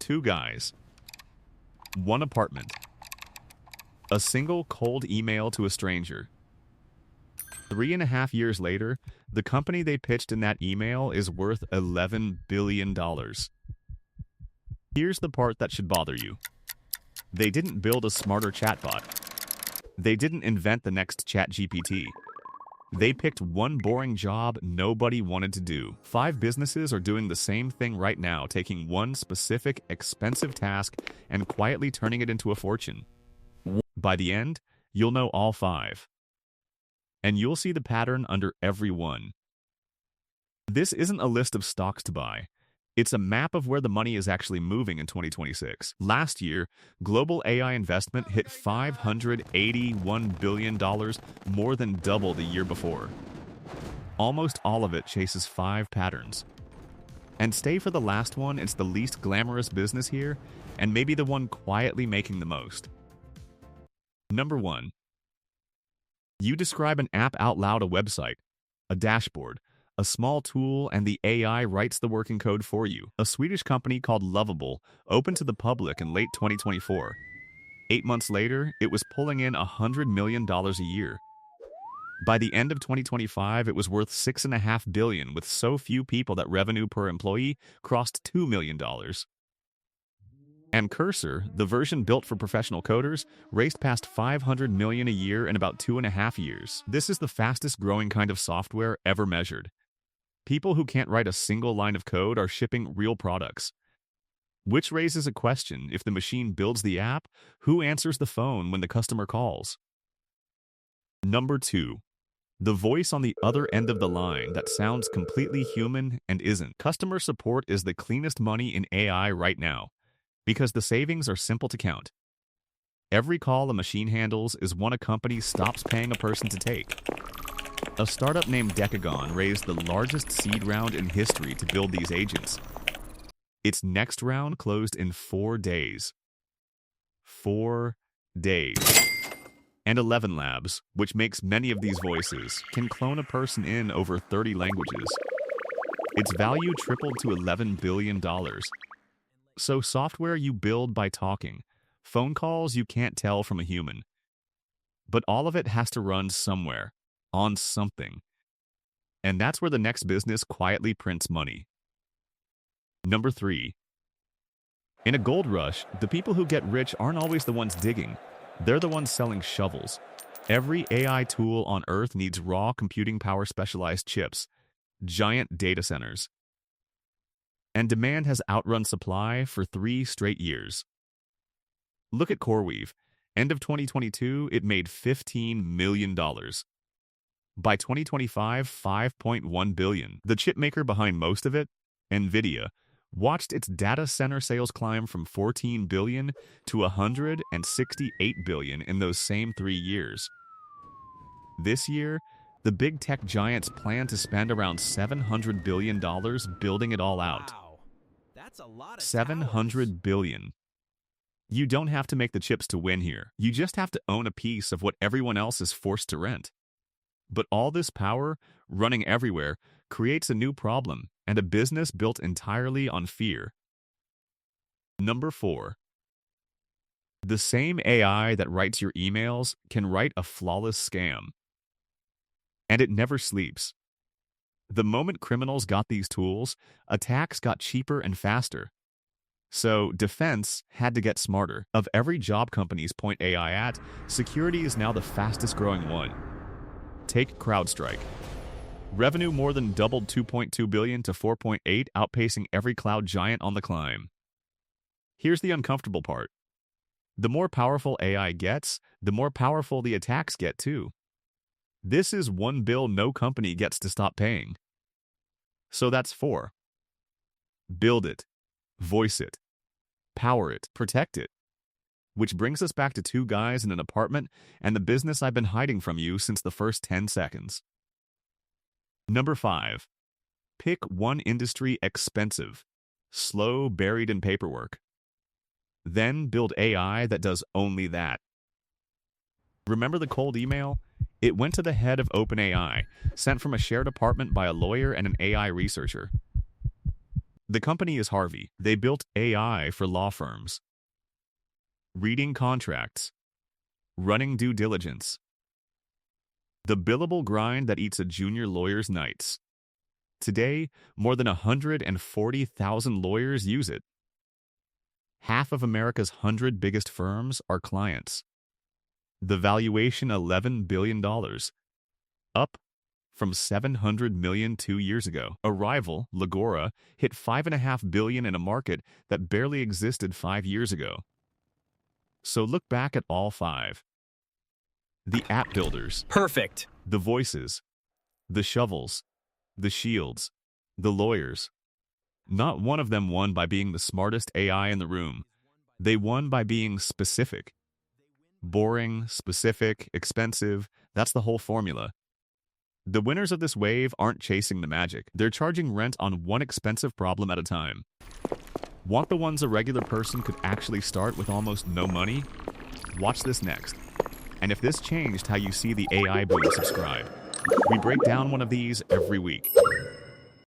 Two guys, one apartment, a single cold email to a stranger. 3.5 years later, the company they pitched in that email is worth $11 billion. Here's the part that should bother you. They didn't build a smarter chatbot. They didn't invent the next ChatGPT. They picked one boring job nobody wanted to do. 5 businesses are doing the same thing right now, taking one specific, expensive task and quietly turning it into a fortune. By the end, you'll know all 5. And you'll see the pattern under every one. This isn't a list of stocks to buy. It's a map of where the money is actually moving in 2026. Last year, global AI investment hit $581 billion, more than double the year before. Almost all of it chases 5 patterns. And stay for the last one, it's the least glamorous business here, and maybe the one quietly making the most. Number 1. You describe an app out loud, a website, a dashboard, a small tool, and the AI writes the working code for you. A Swedish company called Lovable opened to the public in late 2024. 8 months later, it was pulling in $100 million a year. By the end of 2025, it was worth $6.5 billion, with so few people that revenue per employee crossed $2 million. And Cursor, the version built for professional coders, raced past $500 million a year in about 2.5 years. This is the fastest growing kind of software ever measured. People who can't write a single line of code are shipping real products. Which raises a question: if the machine builds the app, who answers the phone when the customer calls? Number 2. The voice on the other end of the line that sounds completely human and isn't. Customer support is the cleanest money in AI right now, because the savings are simple to count. Every call a machine handles is one a company stops paying a person to take. A startup named Decagon raised the largest seed round in history to build these agents. Its next round closed in 4 days. 4 days. And 11 Labs, which makes many of these voices, can clone a person in over 30 languages. Its value tripled to $11 billion. So software you build by talking, phone calls you can't tell from a human. But all of it has to run somewhere, on something. And that's where the next business quietly prints money. Number 3. In a gold rush, the people who get rich aren't always the ones digging. They're the ones selling shovels. Every AI tool on Earth needs raw computing power specialized chips, giant data centers. And demand has outrun supply for 3 straight years. Look at CoreWeave. End of 2022, it made $15 million. By 2025, $5.1 billion. The chipmaker behind most of it, NVIDIA, watched its data center sales climb from $14 billion to $168 billion in those same 3 years. This year, the big tech giants plan to spend around $700 billion building it all out. Wow. That's a lot of $700 billion. You don't have to make the chips to win here. You just have to own a piece of what everyone else is forced to rent. But all this power, running everywhere, creates a new problem and a business built entirely on fear. Number 4. The same AI that writes your emails can write a flawless scam. And it never sleeps. The moment criminals got these tools, attacks got cheaper and faster. So defense had to get smarter. Of every job companies point AI at, security is now the fastest growing one. Take CrowdStrike. Revenue more than doubled $2.2 billion to $4.8 billion, outpacing every cloud giant on the climb. Here's the uncomfortable part. The more powerful AI gets, the more powerful the attacks get too. This is one bill no company gets to stop paying. So that's 4. Build it, voice it, power it, protect it. Which brings us back to 2 guys in an apartment and the business I've been hiding from you since the first 10 seconds. Number 5. Pick one industry expensive, slow, buried in paperwork. Then build AI that does only that. Remember the cold email? It went to the head of OpenAI, sent from a shared apartment by a lawyer and an AI researcher. The company is Harvey. They built AI for law firms, reading contracts, running due diligence, the billable grind that eats a junior lawyer's nights. Today, more than 140,000 lawyers use it. Half of America's 100 biggest firms are clients. The valuation $11 billion, up from $700 million 2 years ago. A rival, Legora, hit $5.5 billion in a market that barely existed 5 years ago. So look back at all five. The app builders, Perfect. the voices, the shovels, the shields, the lawyers. Not one of them won by being the smartest AI in the room. They won by being specific. Boring, specific, expensive, that's the whole formula. The winners of this wave aren't chasing the magic. They're charging rent on one expensive problem at a time. Want the ones a regular person could actually start with almost no money? Watch this next. And if this changed how you see the AI boom, subscribe. We break down one of these every week.